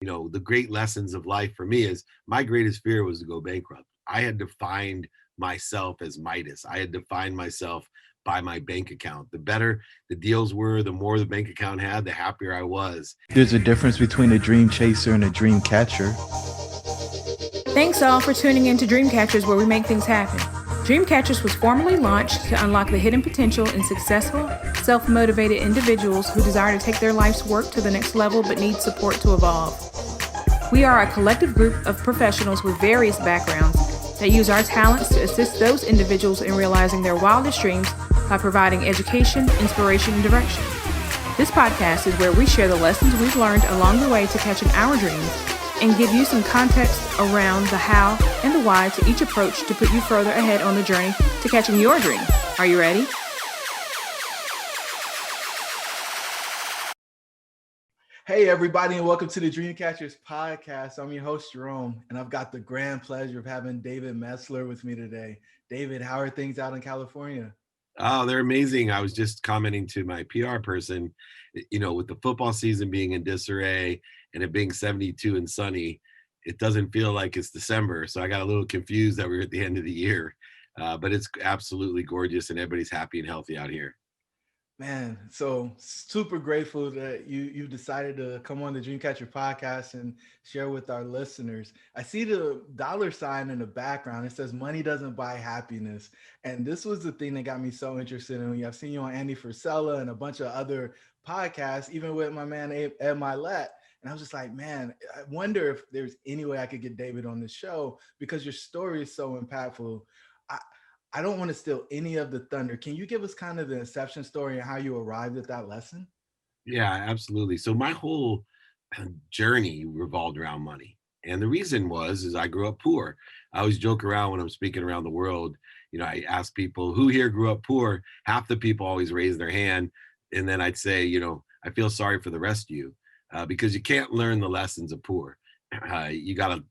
The great lessons of life for me is my greatest fear was to go bankrupt. I had to find myself as Midas. I had to find myself by my bank account. The better the deals were, the more the bank account had, the happier I was. There's a difference between a dream chaser and a dream catcher. Thanks all for tuning in to Dreamcatchers, where we make things happen. Dreamcatchers was formally launched to unlock the hidden potential in successful, self-motivated individuals who desire to take their life's work to the next level but need support to evolve. We are a collective group of professionals with various backgrounds that use our talents to assist those individuals in realizing their wildest dreams by providing education, inspiration, and direction. This podcast is where we share the lessons we've learned along the way to catching our dreams and give you some context around the how and the why to each approach to put you further ahead on the journey to catching your dream. Are you ready? Hey, everybody, and welcome to the Dreamcatchers podcast. I'm your host, Jerome, and I've got the grand pleasure of having David Metzler with me today. David, how are things out in California? Oh, they're amazing. I was just commenting to my PR person, with the football season being in disarray and it being 72 and sunny, it doesn't feel like it's December. So I got a little confused that we're at the end of the year, but it's absolutely gorgeous and everybody's happy and healthy out here. Man, so super grateful that you decided to come on the Dreamcatcher podcast and share with our listeners. I see the $ in the background. It says money doesn't buy happiness. And this was the thing that got me so interested in you. I've seen you on Andy Frisella and a bunch of other podcasts, even with my man Ed Milet. And I was just like, man, I wonder if there's any way I could get David on the show because your story is so impactful. I don't want to steal any of the thunder. Can you give us kind of the inception story and how you arrived at that lesson? Yeah, absolutely. So my whole journey revolved around money. And the reason is I grew up poor. I always joke around when I'm speaking around the world. I ask people who here grew up poor. Half the people always raise their hand. And then I'd say, I feel sorry for the rest of you because you can't learn the lessons of poor. You gotta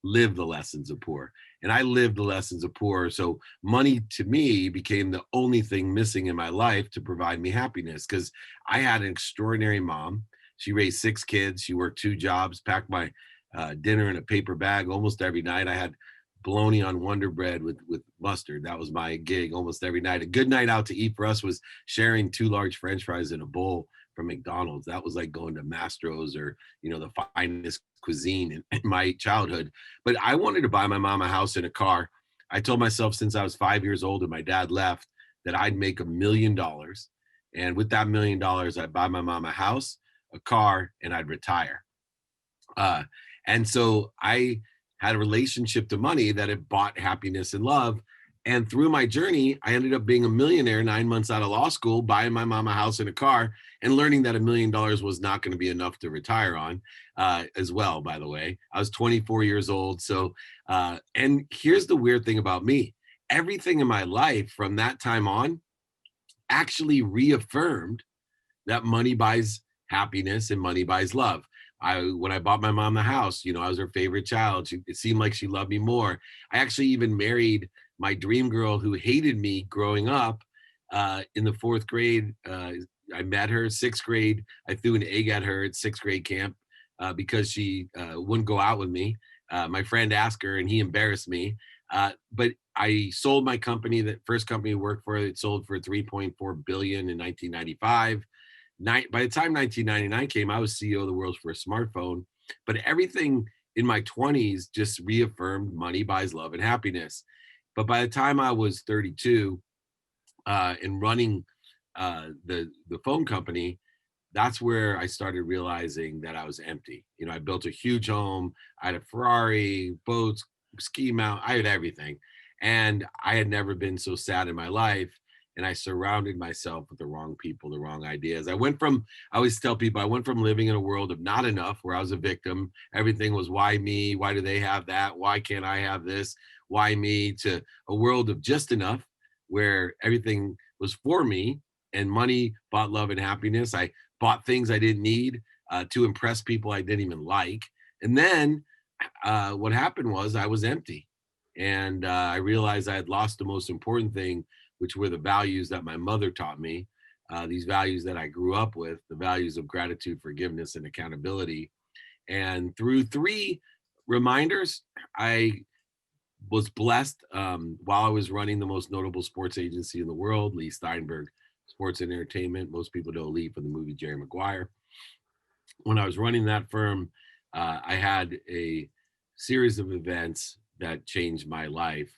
live the lessons of poor. And I lived the lessons of poor. So money to me became the only thing missing in my life to provide me happiness because I had an extraordinary mom. She raised 6 kids. She worked 2 jobs, packed my dinner in a paper bag almost every night. I had bologna on Wonder Bread with mustard. That was my gig almost every night. A good night out to eat for us was sharing 2 large French fries in a bowl from McDonald's. That was like going to Mastro's or, the finest cuisine in my childhood. But I wanted to buy my mom a house and a car. I told myself since I was 5 years old and my dad left that I'd make $1 million. And with that $1 million, I'd buy my mom a house, a car, and I'd retire. And so I had a relationship to money that had bought happiness and love. And through my journey, I ended up being a millionaire 9 months out of law school, buying my mom a house and a car, and learning that $1 million was not going to be enough to retire on as well, by the way. I was 24 years old. So, and here's the weird thing about me. Everything in my life from that time on actually reaffirmed that money buys happiness and money buys love. When I bought my mom the house, I was her favorite child. It seemed like she loved me more. I actually even married my dream girl who hated me growing up in the 4th grade. I met her 6th grade. I threw an egg at her at 6th grade camp because she wouldn't go out with me. My friend asked her and he embarrassed me. But I sold my company, that first company I worked for, it sold for $3.4 billion in 1995. By the time 1999 came, I was CEO of the world's first smartphone. But everything in my 20s just reaffirmed money buys love and happiness. But by the time I was 32 and running the phone company, that's where I started realizing that I was empty. I built a huge home. I had a Ferrari, boats, ski mount. I had everything. And I had never been so sad in my life. And I surrounded myself with the wrong people, the wrong ideas. I always tell people, I went from living in a world of not enough, where I was a victim. Everything was, why me? Why do they have that? Why can't I have this? Why me? To a world of just enough, where everything was for me and money bought love and happiness. I bought things I didn't need to impress people I didn't even like. And then what happened was I was empty. And I realized I had lost the most important thing, which were the values that my mother taught me, these values that I grew up with, the values of gratitude, forgiveness, and accountability. And through 3 reminders, I was blessed while I was running the most notable sports agency in the world, Leigh Steinberg Sports Entertainment. Most people know Leigh from the movie Jerry Maguire. When I was running that firm, I had a series of events that changed my life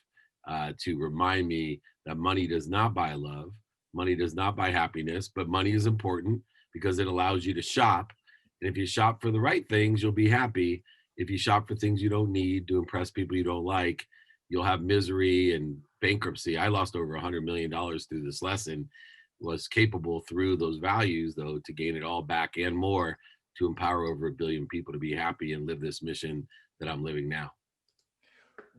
to remind me that money does not buy love, money does not buy happiness, but money is important because it allows you to shop. And if you shop for the right things, you'll be happy. If you shop for things you don't need to impress people you don't like, you'll have misery and bankruptcy. I lost over $100 million through this lesson, was capable through those values, though, to gain it all back and more to empower over 1 billion people to be happy and live this mission that I'm living now.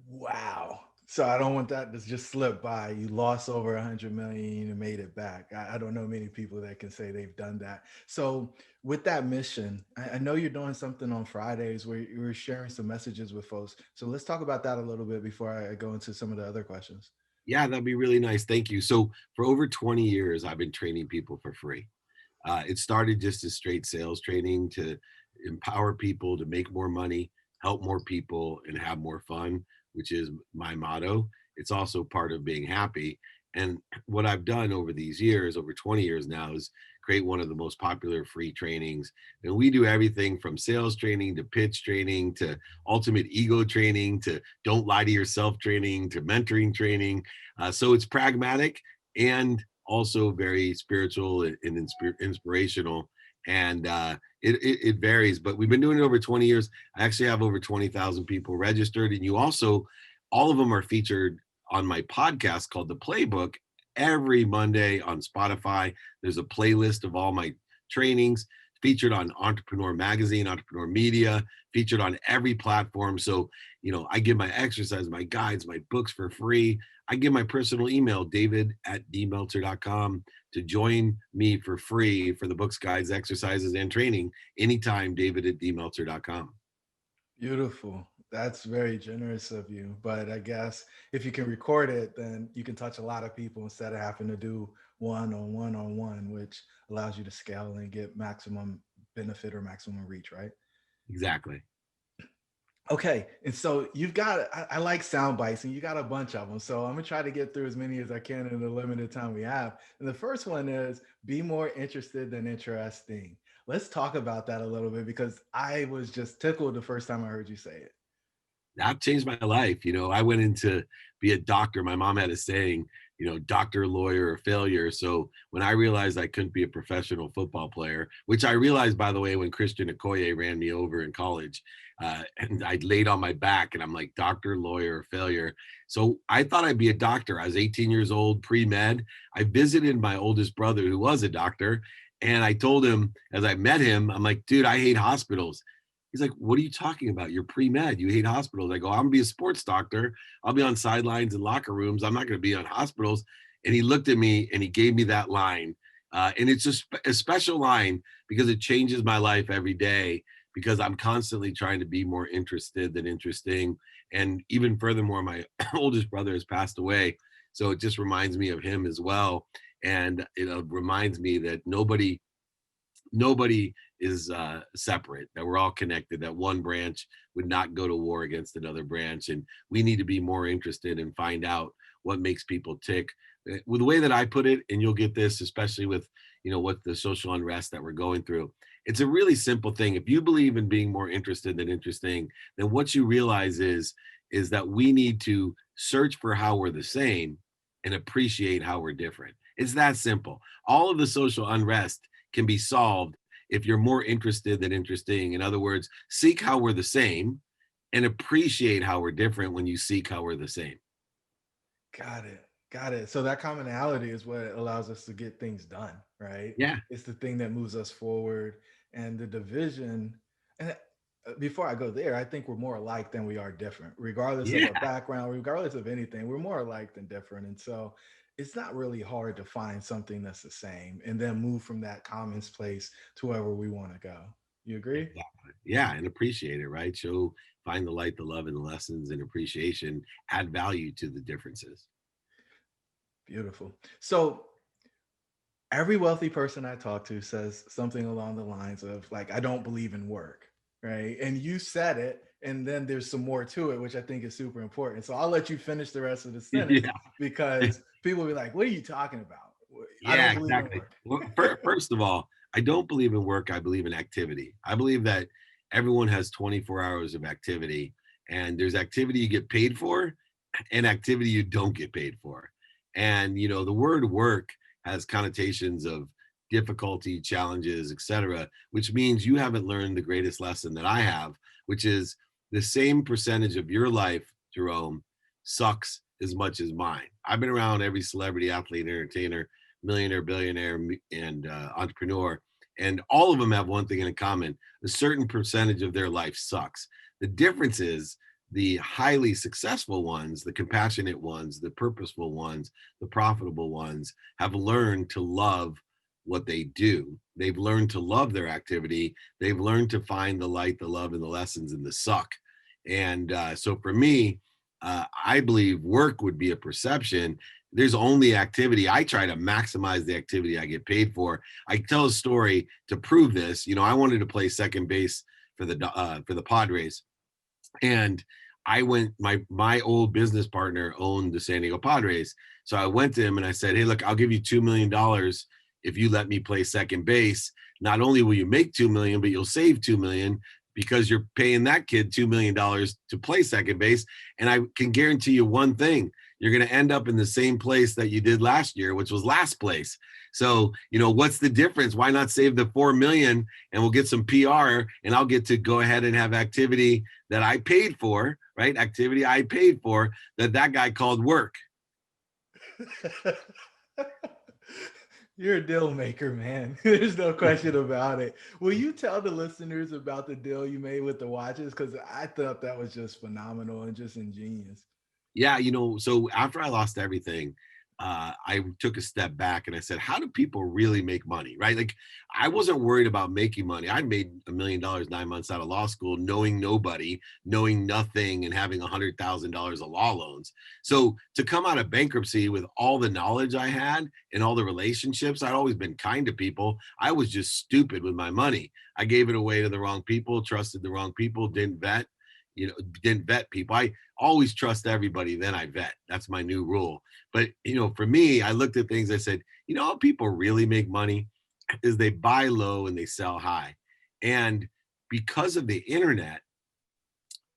Wow. So I don't want that to just slip by. You lost over 100 million and made it back. I don't know many people that can say they've done that. So with that mission, I know you're doing something on Fridays where you're sharing some messages with folks. So let's talk about that a little bit before I go into some of the other questions. Yeah, that'd be really nice. Thank you. So for over 20 years, I've been training people for free. It started just as straight sales training to empower people to make more money, help more people, and have more fun, which is my motto. It's also part of being happy. And what I've done over these years, over 20 years now, is create one of the most popular free trainings. And we do everything from sales training to pitch training to ultimate ego training to don't lie to yourself training to mentoring training. So it's pragmatic and also very spiritual and inspirational. And it varies, but we've been doing it over 20 years. I actually have over 20,000 people registered. And you also, all of them are featured on my podcast called The Playbook every Monday on Spotify. There's a playlist of all my trainings featured on Entrepreneur Magazine, Entrepreneur Media, featured on every platform. So, I give my exercise, my guides, my books for free. I give my personal email, david@dmeltzer.com, to join me for free for the books, guides, exercises, and training anytime, david@dmeltzer.com. Beautiful. That's very generous of you. But I guess if you can record it, then you can touch a lot of people instead of having to do one-on-one, which allows you to scale and get maximum benefit or maximum reach, right? Exactly. Okay. And so you've got, I like sound bites and you got a bunch of them. So I'm going to try to get through as many as I can in the limited time we have. And the first one is be more interested than interesting. Let's talk about that a little bit because I was just tickled the first time I heard you say it. That changed my life. I went in to be a doctor. My mom had a saying, doctor, lawyer, or failure. So when I realized I couldn't be a professional football player, which I realized, by the way, when Christian Okoye ran me over in college, and I laid on my back and I'm like, doctor, lawyer, or failure. So I thought I'd be a doctor. I was 18 years old, pre-med. I visited my oldest brother who was a doctor. And I told him, as I met him, I'm like, dude, I hate hospitals. He's like, what are you talking about? You're pre-med. You hate hospitals. I go, I'm going to be a sports doctor. I'll be on sidelines and locker rooms. I'm not going to be on hospitals. And he looked at me and he gave me that line. And it's just a special line because it changes my life every day because I'm constantly trying to be more interested than interesting. And even furthermore, my oldest brother has passed away. So it just reminds me of him as well. And it reminds me that nobody is separate, that we're all connected, that one branch would not go to war against another branch. And we need to be more interested and find out what makes people tick. With the way that I put it, and you'll get this, especially with, what the social unrest that we're going through, it's a really simple thing. If you believe in being more interested than interesting, then what you realize is that we need to search for how we're the same and appreciate how we're different. It's that simple. All of the social unrest can be solved if you're more interested than interesting. In other words, seek how we're the same and appreciate how we're different when you seek how we're the same. Got it. Got it. So that commonality is what allows us to get things done, right? Yeah. It's the thing that moves us forward. And the division, and before I go there, I think we're more alike than we are different, regardless of Yeah. our background, regardless of anything. We're more alike than different. And so it's not really hard to find something that's the same and then move from that common place to wherever we want to go. You agree? Exactly. Yeah. And appreciate it, right? Find the light, the love, and the lessons and appreciation, add value to the differences. Beautiful. So every wealthy person I talk to says something along the lines of like, I don't believe in work, right? And you said it, and then there's some more to it, which I think is super important. So I'll let you finish the rest of the sentence Yeah. because people will be like, what are you talking about? I Yeah, don't believe in exactly. work. Well, first of all, I don't believe in work. I believe in activity. I believe that everyone has 24 hours of activity, and there's activity you get paid for and activity you don't get paid for. And, the word work has connotations of difficulty, challenges, etc., which means you haven't learned the greatest lesson that I have, which is the same percentage of your life, Jerome, sucks as much as mine. I've been around every celebrity, athlete, entertainer, millionaire, billionaire, and entrepreneur, and all of them have one thing in common: a certain percentage of their life sucks. The difference is the highly successful ones, the compassionate ones, the purposeful ones, the profitable ones have learned to love what they do. They've learned to love their activity. They've learned to find the light, the love, and the lessons in the suck. And so for me, I believe work would be a perception. There's only activity. I try to maximize the activity I get paid for. I tell a story to prove this. I wanted to play second base for the Padres, and I went. My old business partner owned the San Diego Padres, so I went to him and I said, "Hey, look, I'll give you $2 million if you let me play second base. Not only will you make $2 million, but you'll save $2 million." Because you're paying that kid $2 million to play second base. And I can guarantee you one thing: you're going to end up in the same place that you did last year, which was last place. So, what's the difference? Why not save the $4 million and we'll get some PR, and I'll get to go ahead and have activity that I paid for, right? Activity I paid for that guy called work. You're a deal maker, man. There's no question about it. Will you tell the listeners about the deal you made with the watches? Because I thought that was just phenomenal and just ingenious. Yeah, so after I lost everything, I took a step back and I said, how do people really make money, right? Like, I wasn't worried about making money. I made $1 million 9 months out of law school, knowing nobody, knowing nothing, and having $100,000 of law loans. So to come out of bankruptcy with all the knowledge I had and all the relationships, I'd always been kind to people. I was just stupid with my money. I gave it away to the wrong people, trusted the wrong people, didn't vet people. I always trust everybody, then I vet. That's my new rule. But, for me, I looked at things, I said, how people really make money is they buy low and they sell high. And because of the internet,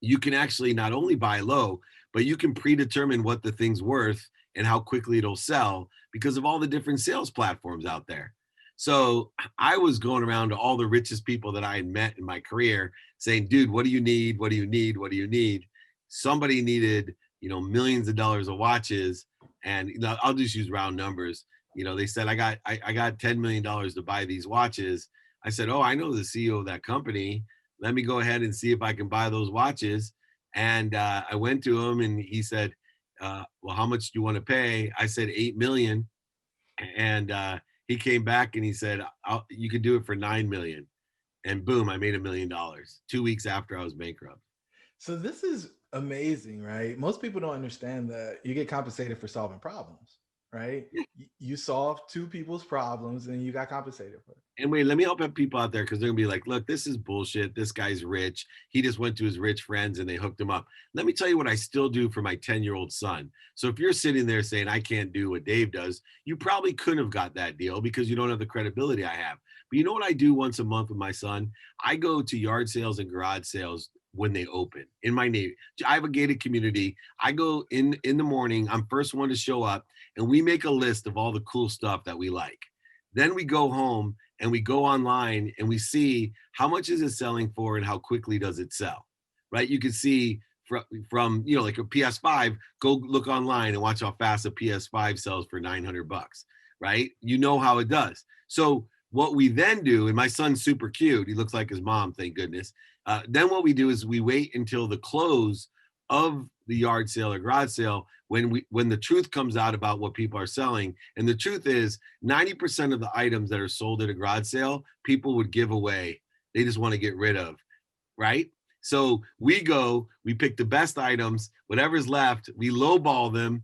you can actually not only buy low, but you can predetermine what the thing's worth and how quickly it'll sell because of all the different sales platforms out there. So I was going around to all the richest people that I had met in my career saying, dude, what do you need? What do you need? What do you need? Somebody needed, millions of dollars of watches. And I'll just use round numbers. They said, I got $10 million to buy these watches. I said, oh, I know the CEO of that company. Let me go ahead and see if I can buy those watches. And I went to him and he said, well, how much do you want to pay? I said, 8 million. And he came back and he said, you could do it for 9 million. And boom, I made $1 million 2 weeks after I was bankrupt. So this is amazing, right? Most people don't understand that you get compensated for solving problems, right? You solve two people's problems and you got compensated for it. And wait, let me help people out there, because they're gonna be like, look, this is bullshit. This guy's rich. He just went to his rich friends and they hooked him up. Let me tell you what I still do for my 10-year-old son. So if you're sitting there saying, I can't do what Dave does, you probably couldn't have got that deal because you don't have the credibility I have. But you know what I do once a month with my son? I go to yard sales and garage sales when they open in my neighborhood. I have a gated community. I go in the morning. I'm first one to show up, and we make a list of all the cool stuff that we like. Then we go home and we go online and we see how much is it selling for and how quickly does it sell, right? You can see from like a PS5, go look online and watch how fast a PS5 sells for $900, right? You know how it does. So what we then do, and my son's super cute. He looks like his mom, thank goodness. Then what we do is we wait until the close of the yard sale or garage sale when the truth comes out about what people are selling. And the truth is 90% of the items that are sold at a garage sale, people would give away. They just want to get rid of, right? So we pick the best items, whatever's left, we lowball them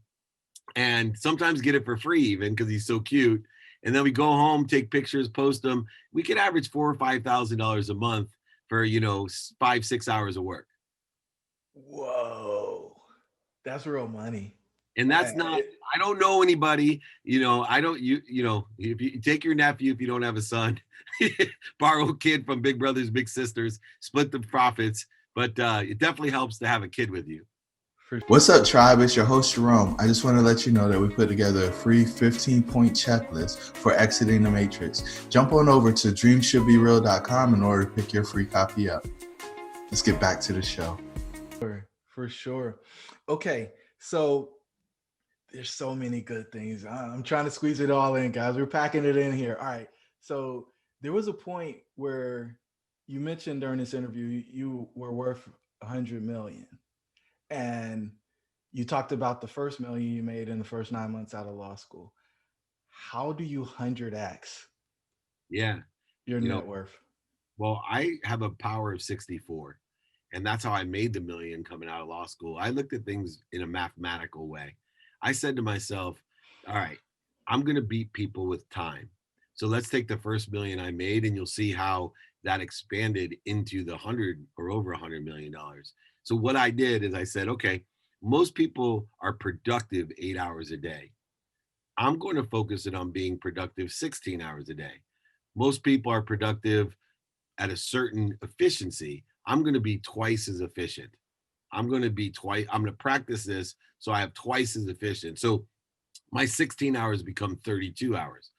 and sometimes get it for free even because he's so cute. And then we go home, take pictures, post them. We could average $4,000 or $5,000 a month for, 5-6 hours of work. Whoa, that's real money. And that's not, I don't know anybody, I don't, if you take your nephew, if you don't have a son, borrow a kid from big brothers, big sisters, split the profits. But it definitely helps to have a kid with you. What's up, tribe? It's your host, Jerome. I just want to let you know that we put together a free 15-point checklist for exiting the matrix. Jump on over to dreamshouldbereal.com in order to pick your free copy up. Let's get back to the show. For sure. Okay, so there's so many good things. I'm trying to squeeze it all in, guys. We're packing it in here. All right. So there was a point where you mentioned during this interview, you were worth 100 million. And you talked about the first million you made in the first 9 months out of law school. How do you 100x your net worth? Well, I have a power of 64. And that's how I made the million coming out of law school. I looked at things in a mathematical way. I said to myself, all right, I'm going to beat people with time. So let's take the first million I made and you'll see how that expanded into the 100 or over $100 million. So what I did is I said, okay, most people are productive 8 hours a day. I'm going to focus it on being productive 16 hours a day. Most people are productive at a certain efficiency. I'm going to be twice as efficient. I'm going to practice this so I have twice as efficient. So my 16 hours become 32 hours.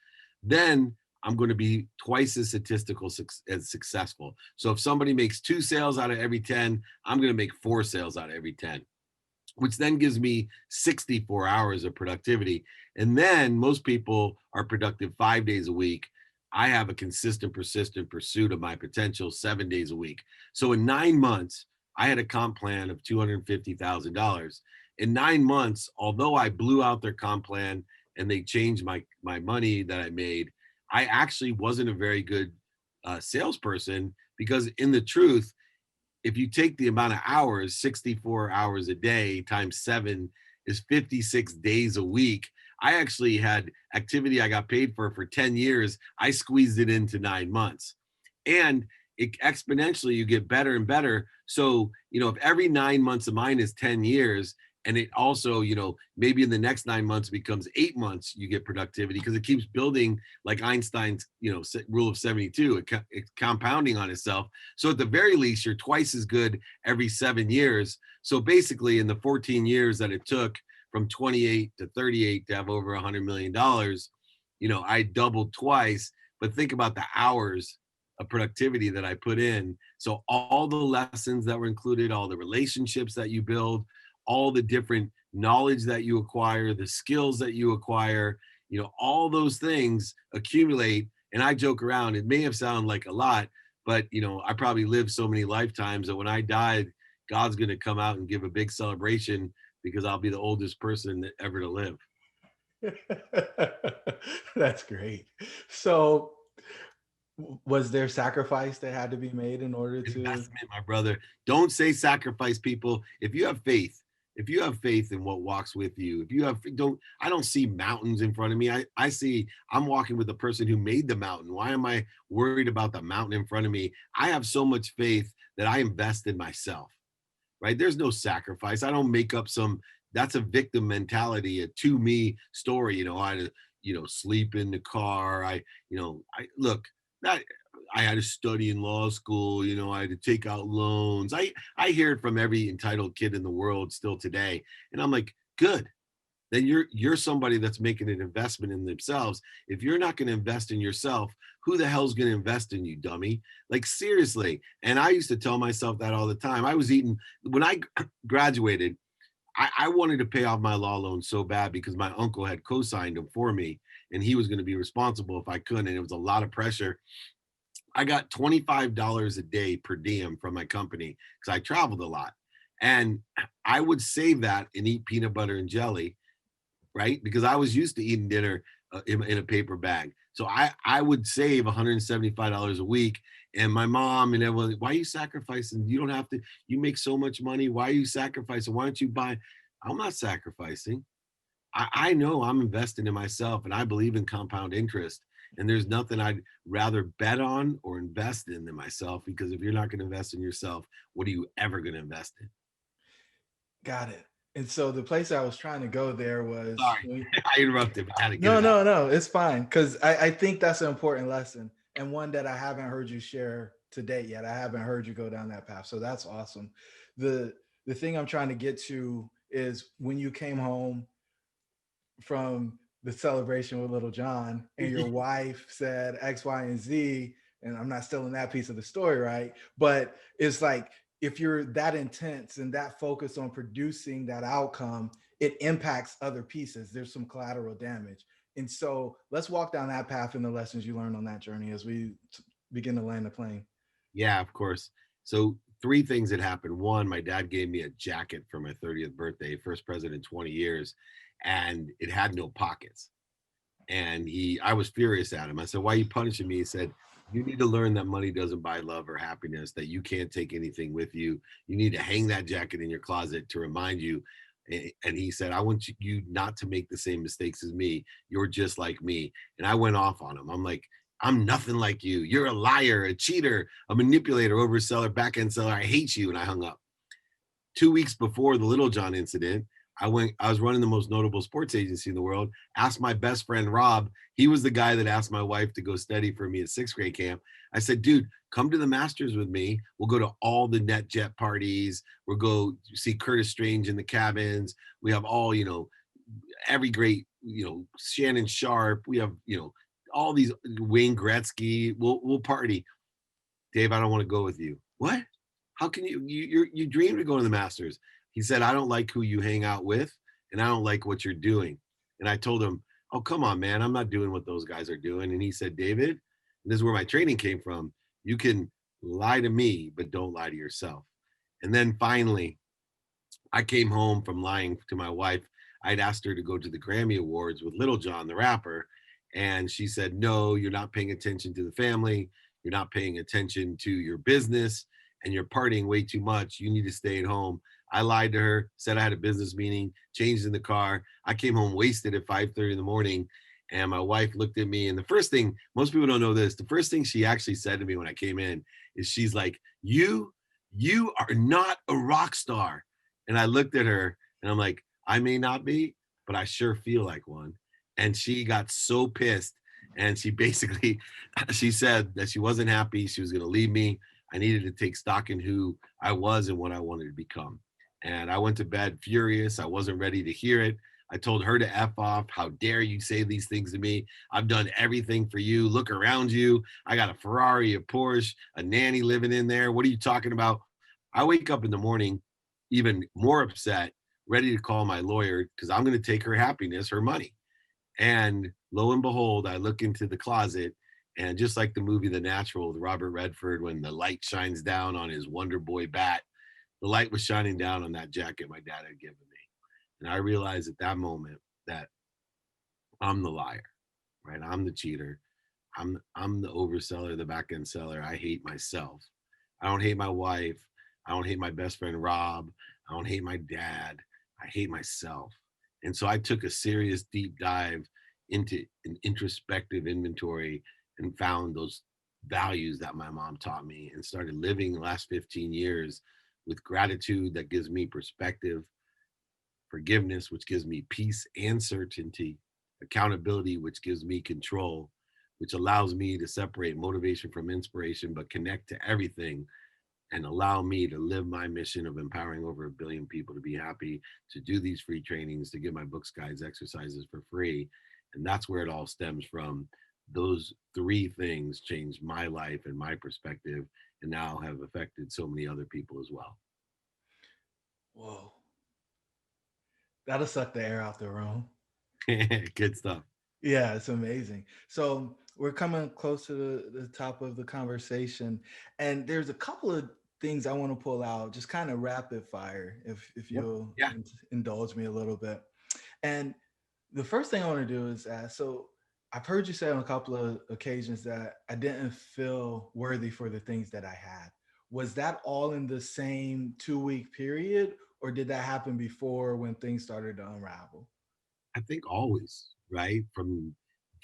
Then I'm going to be twice as as successful. So if somebody makes 2 sales out of every 10, I'm going to make 4 sales out of every 10, which then gives me 64 hours of productivity. And then most people are productive 5 days a week. I have a consistent, persistent pursuit of my potential 7 days a week. So in 9 months, I had a comp plan of $250,000. In 9 months, although I blew out their comp plan and they changed my money that I made, I actually wasn't a very good salesperson, because in the truth, if you take the amount of hours, 64 hours a day times 7 is 56 days a week. I actually had activity I got paid for 10 years. I squeezed it into 9 months. And it exponentially, you get better and better. So, if every 9 months of mine is 10 years, and it also, maybe in the next 9 months becomes 8 months, you get productivity, because it keeps building like Einstein's, rule of 72, it's compounding on itself. So at the very least, you're twice as good every 7 years. So basically in the 14 years that it took from 28 to 38 to have over $100 million, I doubled twice. But think about the hours of productivity that I put in. So all the lessons that were included, all the relationships that you build, all the different knowledge that you acquire, the skills that you acquire, all those things accumulate. And I joke around, it may have sounded like a lot, but I probably lived so many lifetimes that when I died, God's going to come out and give a big celebration, because I'll be the oldest person ever to live. That's great. So was there sacrifice that had to be made in order to investment, my brother? Don't say sacrifice, people. If you have faith in what walks with you, I don't see mountains in front of me. I see I'm walking with the person who made the mountain. Why am I worried about the mountain in front of me? I have so much faith that I invest in myself, right? There's no sacrifice. I don't make up that's a victim mentality, a to me story. I sleep in the car. I had to study in law school, I had to take out loans. I hear it from every entitled kid in the world still today. And I'm like, good. Then you're somebody that's making an investment in themselves. If you're not going to invest in yourself, who the hell's going to invest in you, dummy? Like, seriously. And I used to tell myself that all the time. When I graduated, I wanted to pay off my law loan so bad, because my uncle had co-signed them for me, and he was going to be responsible if I couldn't. And it was a lot of pressure. I got $25 a day per diem from my company, because I traveled a lot. And I would save that and eat peanut butter and jelly, right? Because I was used to eating dinner in a paper bag. So I would save $175 a week. And my mom and everyone, why are you sacrificing? You don't have to, you make so much money. Why are you sacrificing? Why don't you buy? I'm not sacrificing. I know I'm investing in myself, and I believe in compound interest. And there's nothing I'd rather bet on or invest in than myself, because if you're not going to invest in yourself, what are you ever going to invest in? Got it. And so the place I was trying to go there was Sorry, I interrupted, but I had to get no, it out. no, no, it's fine. Because I think that's an important lesson and one that I haven't heard you share to date yet. I haven't heard you go down that path. So that's awesome. The the thing I'm trying to get to is when you came home from the celebration with little John and your wife said X, Y, and Z, and I'm not stealing that piece of the story, right? But it's like if you're that intense and that focused on producing that outcome, it impacts other pieces. There's some collateral damage. And so let's walk down that path and the lessons you learned on that journey as we begin to land the plane. Yeah, of course. So three things had happened. One, my dad gave me a jacket for my 30th birthday, first present in 20 years, and it had no pockets. And I was furious at him. I said, "Why are you punishing me?" He said, "You need to learn that money doesn't buy love or happiness, that you can't take anything with you. You need to hang that jacket in your closet to remind you." And he said, "I want you not to make the same mistakes as me. You're just like me." And I went off on him. I'm like, "I'm nothing like you. You're a liar, a cheater, a manipulator, overseller, back end seller. I hate you." And I hung up. 2 weeks before the Little John incident, I was running the most notable sports agency in the world, asked my best friend Rob. He was the guy that asked my wife to go study for me at sixth grade camp. I said, "Dude, come to the Masters with me. We'll go to all the NetJet parties. We'll go see Curtis Strange in the cabins. We have all, every great, Shannon Sharp. We have, all these, Wayne Gretzky. We'll party." "Dave, I don't want to go with you." "What? How can you dream to go to the Masters?" He said, "I don't like who you hang out with, and I don't like what you're doing." And I told him, "Oh, come on, man. I'm not doing what those guys are doing." And he said, "David," and this is where my training came from, "you can lie to me, but don't lie to yourself." And then finally, I came home from lying to my wife. I'd asked her to go to the Grammy Awards with Little John, the rapper. And she said, "No, you're not paying attention to the family. You're not paying attention to your business, and you're partying way too much. You need to stay at home." I lied to her, said I had a business meeting, changed in the car. I came home wasted at 5:30 in the morning. And my wife looked at me. And the first thing, most people don't know this, the first thing she actually said to me when I came in is she's like, you are not a rock star." And I looked at her and I'm like, "I may not be, but I sure feel like one." And she got so pissed. And she basically, she said that she wasn't happy. She was going to leave me. I needed to take stock in who I was and what I wanted to become. And I went to bed furious. I wasn't ready to hear it. I told her to F off. "How dare you say these things to me? I've done everything for you. Look around you. I got a Ferrari, a Porsche, a nanny living in there. What are you talking about?" I wake up in the morning even more upset, ready to call my lawyer because I'm going to take her happiness, her money. And lo and behold, I look into the closet, and just like the movie The Natural with Robert Redford, when the light shines down on his Wonder Boy bat, the light was shining down on that jacket my dad had given me. And I realized at that moment that I'm the liar, right? I'm the cheater. I'm the overseller, the back end seller. I hate myself. I don't hate my wife. I don't hate my best friend Rob. I don't hate my dad. I hate myself. And so I took a serious deep dive into an introspective inventory and found those values that my mom taught me and started living the last 15 years with gratitude that gives me perspective, forgiveness, which gives me peace and certainty, accountability, which gives me control, which allows me to separate motivation from inspiration, but connect to everything and allow me to live my mission of empowering over 1 billion people to be happy, to do these free trainings, to give my books, guides, exercises for free. And that's where it all stems from. Those three things changed my life and my perspective, and now have affected so many other people as well. Whoa. That'll suck the air out the room. Good stuff. Yeah, it's amazing. So we're coming close to the top of the conversation, and there's a couple of things I want to pull out, just kind of rapid fire, if Yep. you'll Yeah. indulge me a little bit. And the first thing I want to do is ask. So I've heard you say on a couple of occasions that I didn't feel worthy for the things that I had. Was that all in the same 2 week period, or did that happen before when things started to unravel? I think always, right? From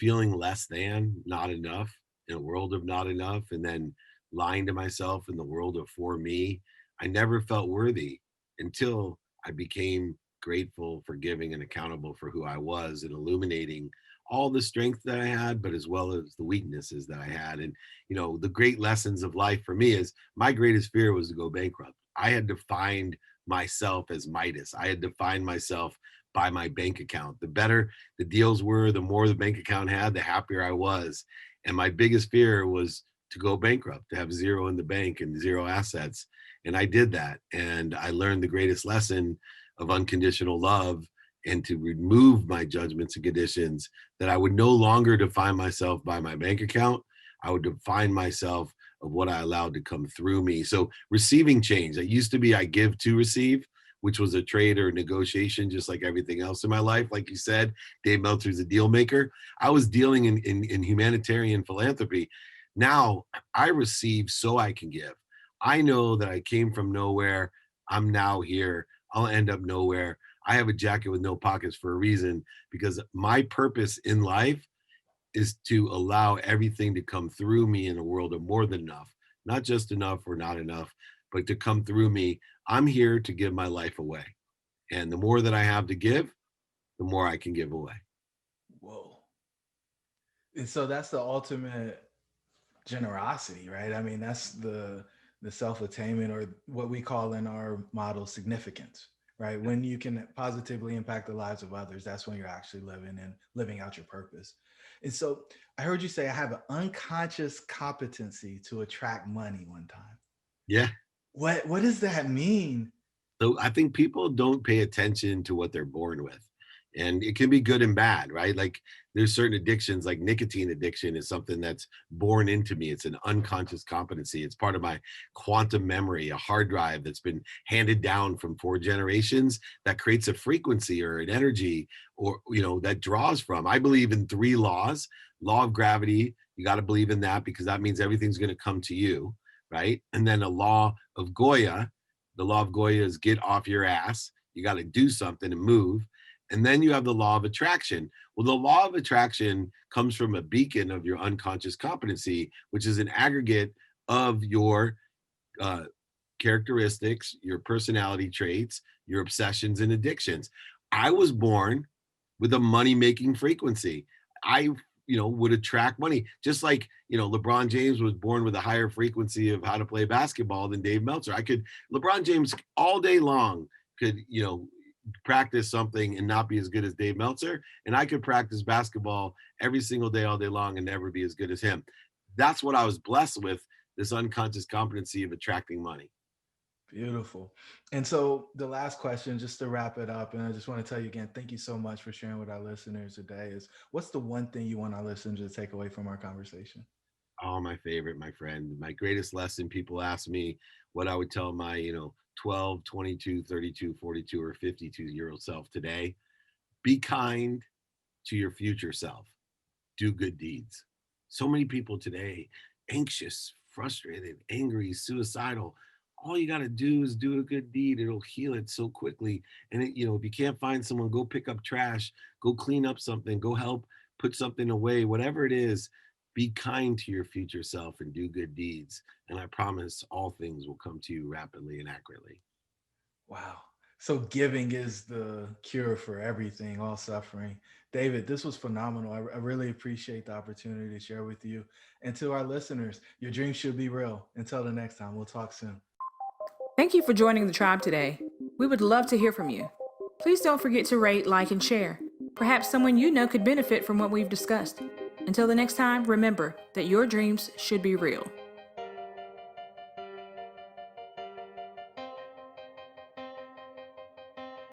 feeling less than, not enough, in a world of not enough, and then lying to myself in the world of for me. I never felt worthy until I became grateful, forgiving, and accountable for who I was, and illuminating all the strength that I had, but as well as the weaknesses that I had. And, the great lessons of life for me is my greatest fear was to go bankrupt. I had defined myself as Midas. I had defined myself by my bank account. The better the deals were, the more the bank account had, the happier I was. And my biggest fear was to go bankrupt, to have zero in the bank and zero assets. And I did that. And I learned the greatest lesson of unconditional love, and to remove my judgments and conditions, that I would no longer define myself by my bank account. I would define myself of what I allowed to come through me. So receiving change, that used to be I give to receive, which was a trade or a negotiation, just like everything else in my life. Like you said, Dave Meltzer is a deal maker. I was dealing in humanitarian philanthropy. Now I receive so I can give. I know that I came from nowhere. I'm now here. I'll end up nowhere. I have a jacket with no pockets for a reason, because my purpose in life is to allow everything to come through me in a world of more than enough, not just enough or not enough, but to come through me. I'm here to give my life away. And the more that I have to give, the more I can give away. Whoa. And so that's the ultimate generosity, right? I mean, that's the self-attainment, or what we call in our model significance, right? When you can positively impact the lives of others, that's when you're actually living out your purpose. And so I heard you say I have an unconscious competency to attract money one time. Yeah. What does that mean? So I think people don't pay attention to what they're born with. And it can be good and bad, right? Like there's certain addictions, like nicotine addiction is something that's born into me. It's an unconscious competency. It's part of my quantum memory, a hard drive that's been handed down from 4 generations that creates a frequency or an energy, or, that draws from. I believe in 3 laws. Law of gravity, you got to believe in that, because that means everything's going to come to you, right? And then a law of Goya. The law of Goya is get off your ass. You got to do something and move. And then you have the law of attraction. Well, the law of attraction comes from a beacon of your unconscious competency, which is an aggregate of your characteristics, your personality traits, your obsessions and addictions. I was born with a money-making frequency. I would attract money. Just like, LeBron James was born with a higher frequency of how to play basketball than Dave Meltzer. LeBron James all day long could, practice something and not be as good as Dave Meltzer. And I could practice basketball every single day, all day long, and never be as good as him. That's what I was blessed with, this unconscious competency of attracting money. Beautiful. And so the last question, just to wrap it up, and I just want to tell you again, thank you so much for sharing with our listeners today, is what's the one thing you want our listeners to take away from our conversation? Oh, my favorite, my friend, my greatest lesson. People ask me what I would tell my, 12, 22, 32, 42, or 52-year-old self today. Be kind to your future self. Do good deeds. So many people today, anxious, frustrated, angry, suicidal. All you got to do is do a good deed. It'll heal it so quickly. And if you can't find someone, go pick up trash, go clean up something, go help put something away, whatever it is. Be kind to your future self and do good deeds. And I promise all things will come to you rapidly and accurately. Wow. So giving is the cure for everything, all suffering. David, this was phenomenal. I really appreciate the opportunity to share with you. And to our listeners, your dreams should be real. Until the next time, we'll talk soon. Thank you for joining the tribe today. We would love to hear from you. Please don't forget to rate, like, and share. Perhaps someone you know could benefit from what we've discussed. Until the next time, remember that your dreams should be real.